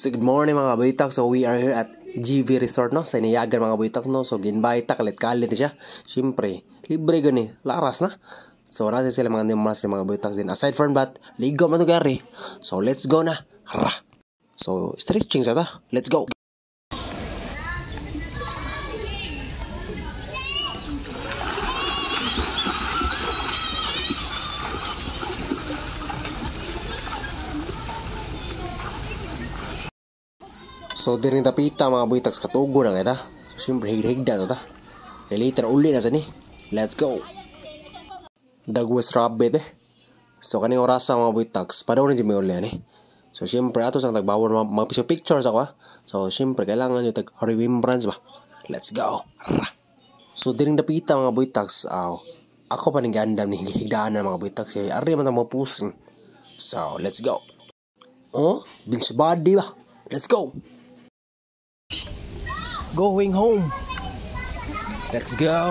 So good morning mga boytak. So we are here at GV Resort no sa Inayagan mga boytak no. So ginbay ta kalit-kalit siya. Syempre, libre gani, laras na. So nasa sila mga nimas mga boytak din. Aside from that, ligo man gari. So let's go na. Hara. So stretching sa ta. Let's go. So diring tapita mga boytags katugo na kita. So syempre higda to ta. Later uli na sa ni. Let's go. Dagwas rabbit eh. So kaning orasa mga boytags padaw na di may uli ani. So syempre ato sang tagbawon mga pictures ako. So syempre kailangan nyo tag remembrance ba. Let's go. So diring tapita mga boytags ako pa ning gandam ni higdaan na mga boytags kay ari man ta mo pusing. So let's go. Oh, beach body ba. Let's go. Going home. Let's go.